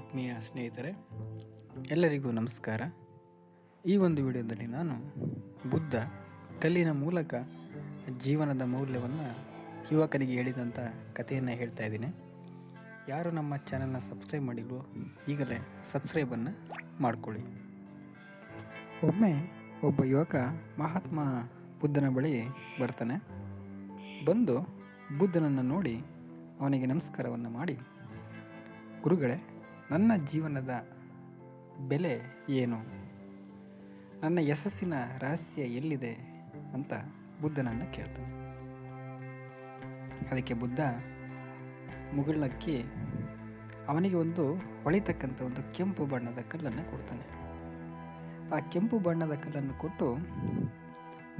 ಆತ್ಮೀಯ ಸ್ನೇಹಿತರೆ, ಎಲ್ಲರಿಗೂ ನಮಸ್ಕಾರ. ಈ ಒಂದು ವಿಡಿಯೋದಲ್ಲಿ ನಾನು ಬುದ್ಧ ಕಲ್ಲಿನ ಮೂಲಕ ಜೀವನದ ಮೌಲ್ಯವನ್ನು ಯುವಕನಿಗೆ ಹೇಳಿದಂಥ ಕಥೆಯನ್ನು ಹೇಳ್ತಾ ಇದ್ದೀನಿ. ಯಾರು ನಮ್ಮ ಚಾನಲ್ನ ಸಬ್ಸ್ಕ್ರೈಬ್ ಮಾಡಿಲ್ವೋ ಈಗಲೇ ಸಬ್ಸ್ಕ್ರೈಬನ್ನು ಮಾಡಿಕೊಳ್ಳಿ. ಒಮ್ಮೆ ಒಬ್ಬ ಯುವಕ ಮಹಾತ್ಮ ಬುದ್ಧನ ಬಳಿ ಬರ್ತಾನೆ. ಬಂದು ಬುದ್ಧನನ್ನು ನೋಡಿ ಅವನಿಗೆ ನಮಸ್ಕಾರವನ್ನು ಮಾಡಿ, ಗುರುಗಳೇ, ನನ್ನ ಜೀವನದ ಬೆಲೆ ಏನು, ನನ್ನ ಯಶಸ್ಸಿನ ರಹಸ್ಯ ಎಲ್ಲಿದೆ ಅಂತ ಬುದ್ಧನನ್ನು ಕೇಳ್ತಾನೆ. ಅದಕ್ಕೆ ಬುದ್ಧ ಮುಗುಳ್ನಕ್ಕಿ ಅವನಿಗೆ ಒಂದು ಹೊಳಿತಕ್ಕಂಥ ಒಂದು ಕೆಂಪು ಬಣ್ಣದ ಕಲ್ಲನ್ನು ಕೊಡ್ತಾನೆ. ಆ ಕೆಂಪು ಬಣ್ಣದ ಕಲ್ಲನ್ನು ಕೊಟ್ಟು,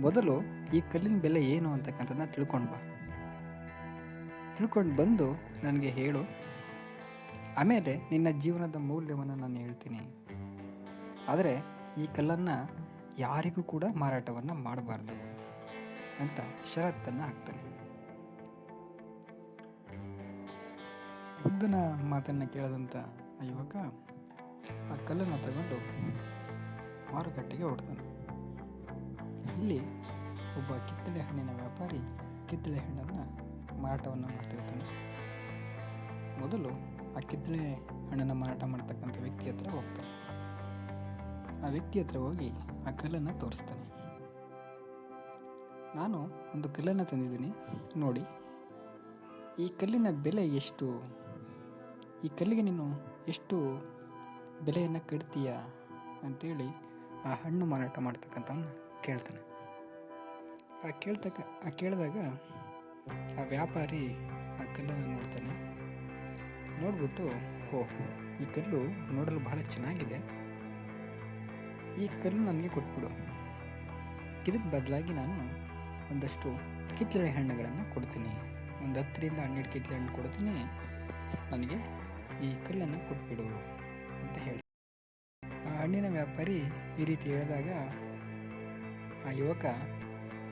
ಮೊದಲು ಈ ಕಲ್ಲಿನ ಬೆಲೆ ಏನು ಅಂತಕ್ಕಂಥದ್ದನ್ನ ತಿಳ್ಕೊಂಡು ಬಂದು ನನಗೆ ಹೇಳು, ಆಮೇಲೆ ನಿನ್ನ ಜೀವನದ ಮೌಲ್ಯವನ್ನು ನಾನು ಹೇಳ್ತೀನಿ. ಆದರೆ ಈ ಕಲ್ಲನ್ನು ಯಾರಿಗೂ ಕೂಡ ಮಾರಾಟವನ್ನು ಮಾಡಬಾರ್ದು ಅಂತ ಷರತ್ತನ್ನು ಹಾಕ್ತಾನೆ. ಬುದ್ಧನ ಮಾತನ್ನು ಕೇಳದಂಥ ಆ ಯುವಕ ಆ ಕಲ್ಲನ್ನು ತಗೊಂಡು ಮಾರುಕಟ್ಟೆಗೆ ಹೊರಡ್ತಾನೆ. ಅಲ್ಲಿ ಒಬ್ಬ ಕಿತ್ತಳೆ ಹಣ್ಣಿನ ವ್ಯಾಪಾರಿ ಕಿತ್ತಳೆ ಹಣ್ಣನ್ನು ಮಾರಾಟವನ್ನು ಮಾಡ್ತಿರ್ತಾನೆ. ಮೊದಲು ಆ ಕಿತ್ತಳೆ ಹಣ್ಣನ್ನು ಮಾರಾಟ ಮಾಡ್ತಕ್ಕಂಥ ವ್ಯಕ್ತಿ ಹತ್ರ ಹೋಗ್ತಾನೆ. ಆ ವ್ಯಕ್ತಿ ಹತ್ರ ಹೋಗಿ ಆ ಕಲ್ಲನ್ನು ತೋರಿಸ್ತಾನೆ. ನಾನು ಒಂದು ಕಲ್ಲನ್ನು ತಂದಿದ್ದೀನಿ ನೋಡಿ, ಈ ಕಲ್ಲಿನ ಬೆಲೆ ಎಷ್ಟು, ಈ ಕಲ್ಲಿಗೆ ನೀನು ಎಷ್ಟು ಬೆಲೆಯನ್ನು ಕಟ್ತೀಯ ಅಂತೇಳಿ ಆ ಹಣ್ಣು ಮಾರಾಟ ಮಾಡ್ತಕ್ಕಂಥವನ್ನ ಕೇಳ್ತಾನೆ. ಕೇಳಿದಾಗ ಆ ವ್ಯಾಪಾರಿ ಆ ಕಲ್ಲನ್ನು ನೋಡ್ತಾನೆ. ನೋಡ್ಬಿಟ್ಟು, ಈ ಕಲ್ಲು ನೋಡಲು ಬಹಳ ಚೆನ್ನಾಗಿದೆ, ಈ ಕಲ್ಲು ನನಗೆ ಕೊಟ್ಬಿಡು, ಇದಕ್ಕೆ ಬದಲಾಗಿ ನಾನು ಒಂದಷ್ಟು ಕಿತ್ತಳೆ ಹಣ್ಣುಗಳನ್ನು ಕೊಡ್ತೀನಿ, ಒಂದು 10ರಿಂದ 12 ಕಿತ್ತಳೆ ಹಣ್ಣು ಕೊಡ್ತೀನಿ, ನನಗೆ ಈ ಕಲ್ಲನ್ನು ಕೊಟ್ಬಿಡು ಅಂತ ಹೇಳಿ ಆ ಹಣ್ಣಿನ ವ್ಯಾಪಾರಿ ಈ ರೀತಿ ಹೇಳಿದಾಗ ಆ ಯುವಕ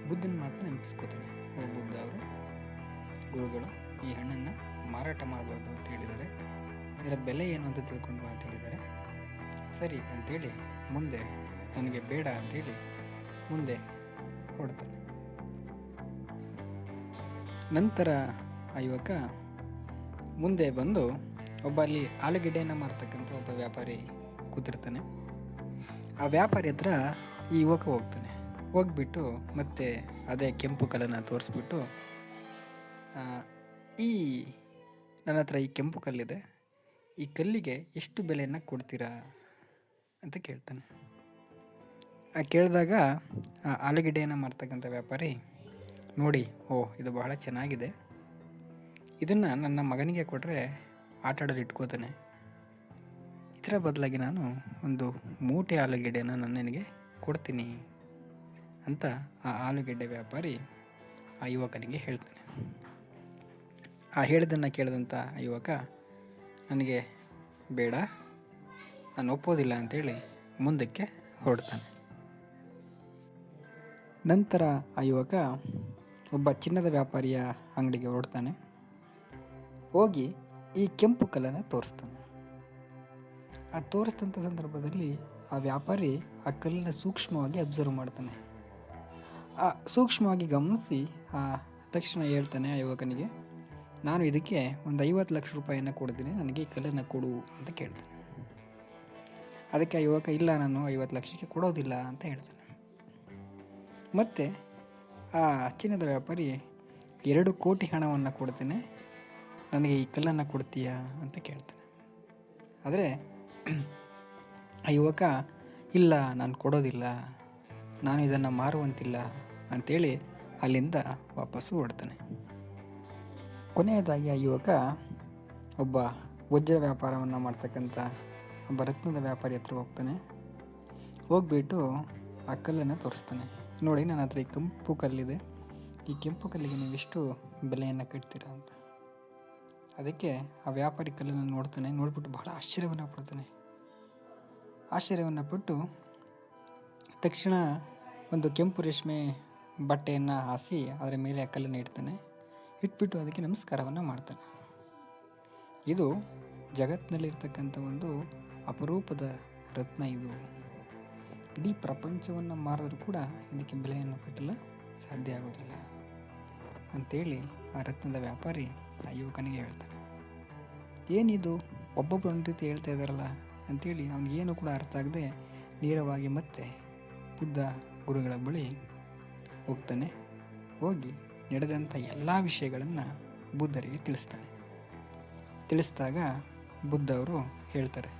ಬುದ್ಧನ ಮಾತನ್ನ ನೆನಪಿಸ್ಕೋತಾನೆ. ಬುದ್ಧ ಅವರು, ಗುರುಗಳು ಈ ಹಣ್ಣನ್ನು ಮಾರಾಟ ಮಾಡಬಾರ್ದು ಅಂತ ಹೇಳಿದ್ದಾರೆ, ಇದರ ಬೆಲೆ ಏನು ಅಂತ ತಿಳ್ಕೊಂಡು ಅಂತ ಹೇಳಿದ್ದಾರೆ. ಸರಿ ಅಂತೇಳಿ ಮುಂದೆ ನನಗೆ ಬೇಡ ಅಂತೇಳಿ ಮುಂದೆ ಹೊರಡ್ತಾನೆ. ನಂತರ ಆ ಯುವಕ ಮುಂದೆ ಬಂದು ಒಬ್ಬ ಅಲ್ಲಿ ಆಲೂಗೆಡ್ಡೆಯನ್ನು ಮಾರ್ತಕ್ಕಂಥ ಒಬ್ಬ ವ್ಯಾಪಾರಿ ಕೂತಿರ್ತಾನೆ. ಆ ವ್ಯಾಪಾರಿ ಹತ್ರ ಈ ಯುವಕ ಹೋಗ್ಬಿಟ್ಟು ಮತ್ತೆ ಅದೇ ಕೆಂಪು ಕಲ್ಲನ್ನು ತೋರಿಸ್ಬಿಟ್ಟು, ನನ್ನ ಹತ್ರ ಈ ಕೆಂಪು ಕಲ್ಲಿದೆ, ಈ ಕಲ್ಲಿಗೆ ಎಷ್ಟು ಬೆಲೆಯನ್ನು ಕೊಡ್ತೀರಾ ಅಂತ ಕೇಳ್ತಾನೆ. ಕೇಳಿದಾಗ ಆ ಆಲೂಗೆಡ್ಡೆಯನ್ನು ಮಾರ್ತಕ್ಕಂಥ ವ್ಯಾಪಾರಿ ನೋಡಿ, ಇದು ಬಹಳ ಚೆನ್ನಾಗಿದೆ, ಇದನ್ನು ನನ್ನ ಮಗನಿಗೆ ಕೊಟ್ಟರೆ ಆಟ ಆಡಲು ಇಟ್ಕೋತಾನೆ, ಇದರ ಬದಲಾಗಿ ನಾನು ಒಂದು ಮೂಟೆ ಆಲೂಗೆಡ್ಡೆಯನ್ನು ನನಗೆ ಕೊಡ್ತೀನಿ ಅಂತ ಆ ಆಲೂಗೆಡ್ಡೆ ವ್ಯಾಪಾರಿ ಆ ಯುವಕನಿಗೆ ಹೇಳ್ತಾನೆ. ಆ ಹೇಳಿದ್ದನ್ನು ಕೇಳಿದಂಥ ಯುವಕ, ನನಗೆ ಬೇಡ, ನಾನು ಒಪ್ಪೋದಿಲ್ಲ ಅಂತೇಳಿ ಮುಂದಕ್ಕೆ ಹೊರಡ್ತಾನೆ. ನಂತರ ಆ ಯುವಕ ಒಬ್ಬ ಚಿನ್ನದ ವ್ಯಾಪಾರಿಯ ಅಂಗಡಿಗೆ ಹೊರಡ್ತಾನೆ. ಹೋಗಿ ಈ ಕೆಂಪು ಕಲ್ಲನ್ನು ತೋರಿಸ್ತಾನೆ. ಆ ತೋರಿಸಿದಂಥ ಸಂದರ್ಭದಲ್ಲಿ ಆ ವ್ಯಾಪಾರಿ ಆ ಕಲ್ಲನ್ನು ಸೂಕ್ಷ್ಮವಾಗಿ ಅಬ್ಸರ್ವ್ ಮಾಡ್ತಾನೆ. ಆ ಸೂಕ್ಷ್ಮವಾಗಿ ಗಮನಿಸಿ ತಕ್ಷಣ ಹೇಳ್ತಾನೆ ಆ ಯುವಕನಿಗೆ, ನಾನು ಇದಕ್ಕೆ ಒಂದು 50 ಲಕ್ಷ ರೂಪಾಯಿಯನ್ನು ಕೊಡ್ತೀನಿ, ನನಗೆ ಈ ಕಲ್ಲನ್ನು ಕೊಡು ಅಂತ ಕೇಳ್ತಾನೆ. ಅದಕ್ಕೆ ಆ ಯುವಕ, ಇಲ್ಲ, ನಾನು 50 ಲಕ್ಷಕ್ಕೆ ಕೊಡೋದಿಲ್ಲ ಅಂತ ಹೇಳ್ತಾನೆ. ಮತ್ತು ಆ ಚಿನ್ನದ ವ್ಯಾಪಾರಿ 2 ಕೋಟಿ ಹಣವನ್ನು ಕೊಡ್ತೇನೆ, ನನಗೆ ಈ ಕಲ್ಲನ್ನು ಕೊಡ್ತೀಯಾ ಅಂತ ಕೇಳ್ತಾನೆ. ಆದರೆ ಆ ಯುವಕ, ಇಲ್ಲ, ನಾನು ಕೊಡೋದಿಲ್ಲ, ನಾನು ಇದನ್ನು ಮಾರುವಂತಿಲ್ಲ ಅಂಥೇಳಿ ಅಲ್ಲಿಂದ ವಾಪಸ್ಸು ಹೊರಡ್ತಾನೆ. ಕೊನೆಯದಾಗಿ ಆ ಯುವಕ ಒಬ್ಬ ವಜ್ರ ವ್ಯಾಪಾರವನ್ನು ಮಾಡ್ತಕ್ಕಂಥ ಒಬ್ಬ ರತ್ನದ ವ್ಯಾಪಾರಿ ಹತ್ರ ಹೋಗ್ತಾನೆ. ಹೋಗ್ಬಿಟ್ಟು ಆ ಕಲ್ಲನ್ನು ತೋರಿಸ್ತಾನೆ. ನೋಡಿ, ನನ್ನ ಹತ್ರ ಈ ಕೆಂಪು ಕಲ್ಲಿದೆ, ಈ ಕೆಂಪು ಕಲ್ಲಿಗೆ ನೀವು ಎಷ್ಟು ಬೆಲೆಯನ್ನು ಕಟ್ತೀರಾ ಅಂತ. ಅದಕ್ಕೆ ಆ ವ್ಯಾಪಾರಿ ಕಲ್ಲನ್ನು ನೋಡ್ತಾನೆ. ನೋಡ್ಬಿಟ್ಟು ಬಹಳ ಆಶ್ಚರ್ಯವನ್ನು ಪಟ್ಟು ತಕ್ಷಣ ಒಂದು ಕೆಂಪು ರೇಷ್ಮೆ ಬಟ್ಟೆಯನ್ನು ಹಾಸಿ ಅದರ ಮೇಲೆ ಆ ಕಲ್ಲನ್ನು ಇಡ್ತಾನೆ. ಇಟ್ಬಿಟ್ಟು ಅದಕ್ಕೆ ನಮಸ್ಕಾರವನ್ನು ಮಾಡ್ತಾನೆ. ಇದು ಜಗತ್ತಿನಲ್ಲಿರ್ತಕ್ಕಂಥ ಒಂದು ಅಪರೂಪದ ರತ್ನ ಇದು. ಇಡೀ ಪ್ರಪಂಚವನ್ನು ಮಾರಿದ್ರೂ ಕೂಡ ಇದಕ್ಕೆ ಬೆಲೆಯನ್ನು ಕಟ್ಟಲು ಸಾಧ್ಯ ಆಗೋದಿಲ್ಲ ಅಂಥೇಳಿ ಆ ರತ್ನದ ವ್ಯಾಪಾರಿ ಆ ಯುವಕನಿಗೆ ಹೇಳ್ತಾನೆ. ಏನಿದು ಒಬ್ಬೊಬ್ಬರು ಒಂದು ರೀತಿ ಹೇಳ್ತಾ ಇದ್ದಾರಲ್ಲ ಅಂಥೇಳಿ ಅವನಿಗೇನು ಕೂಡ ಅರ್ಥ ಆಗದೆ ನೇರವಾಗಿ ಮತ್ತೆ ಬುದ್ಧ ಗುರುಗಳ ಬಳಿ ಹೋಗ್ತಾನೆ. ಹೋಗಿ ನಡೆದಂಥ ಎಲ್ಲ ವಿಷಯಗಳನ್ನು ಬುದ್ಧರಿಗೆ ತಿಳಿಸಿದಾಗ ಬುದ್ಧ ಅವರು ಹೇಳ್ತಾರೆ,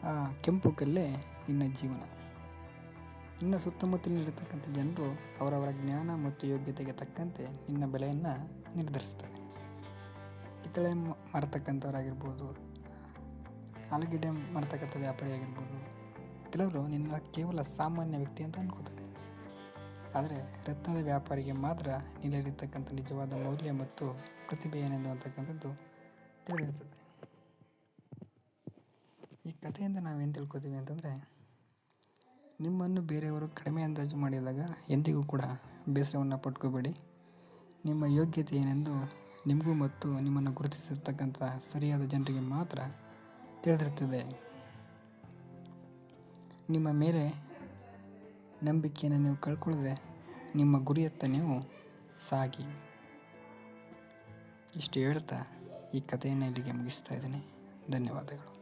ಆ ಕೆಂಪು ಕಲ್ಲೇ ನಿನ್ನ ಜೀವನ. ನಿನ್ನ ಸುತ್ತಮುತ್ತಲಿರತಕ್ಕಂಥ ಜನರು ಅವರವರ ಜ್ಞಾನ ಮತ್ತು ಯೋಗ್ಯತೆಗೆ ತಕ್ಕಂತೆ ನಿನ್ನ ಬೆಲೆಯನ್ನು ನಿರ್ಧರಿಸ್ತಾರೆ. ಕಿತ್ತಳೆ ಮಾರತಕ್ಕಂಥವರಾಗಿರ್ಬೋದು, ಆಲೂಗೆಡ್ಡೆ ಮಾರತಕ್ಕಂಥ ವ್ಯಾಪಾರಿ ಆಗಿರ್ಬೋದು, ಕೆಲವರು ನಿನ್ನ ಕೇವಲ ಸಾಮಾನ್ಯ ವ್ಯಕ್ತಿ ಅಂತ ಅನ್ಕೋತಾರೆ. ಆದರೆ ರತ್ನದ ವ್ಯಾಪಾರಿಗೆ ಮಾತ್ರ ನಿನ್ನಲ್ಲಿರ್ತಕ್ಕಂಥ ನಿಜವಾದ ಮೌಲ್ಯ ಮತ್ತು ಪ್ರತಿಭೆ ಏನೆಂದು ಅಂತಕ್ಕಂಥದ್ದು ತಿಳಿದಿರ್ತದೆ. ಈ ಕಥೆಯಿಂದ ನಾವೇನು ತಿಳ್ಕೊತೀವಿ ಅಂತಂದರೆ, ನಿಮ್ಮನ್ನು ಬೇರೆಯವರು ಕಡಿಮೆ ಅಂದಾಜು ಮಾಡಿದಾಗ ಎಂದಿಗೂ ಕೂಡ ಬೇಸರವನ್ನು ಪಟ್ಕೋಬೇಡಿ. ನಿಮ್ಮ ಯೋಗ್ಯತೆ ಏನೆಂದು ನಿಮಗೂ ಮತ್ತು ನಿಮ್ಮನ್ನು ಗುರುತಿಸಿರ್ತಕ್ಕಂಥ ಸರಿಯಾದ ಜನರಿಗೆ ಮಾತ್ರ ತಿಳಿದಿರ್ತದೆ. ನಿಮ್ಮ ಮೇಲೆ ನಂಬಿಕೆಯನ್ನು ನೀವು ಕಳ್ಕೊಳ್ಳದೆ ನಿಮ್ಮ ಗುರಿಯತ್ತ ನೀವು ಸಾಗಿ. ಇಷ್ಟು ಹೇಳ್ತಾ ಈ ಕಥೆಯನ್ನು ಇಲ್ಲಿಗೆ ಮುಗಿಸ್ತಾ ಇದ್ದೀನಿ. ಧನ್ಯವಾದಗಳು.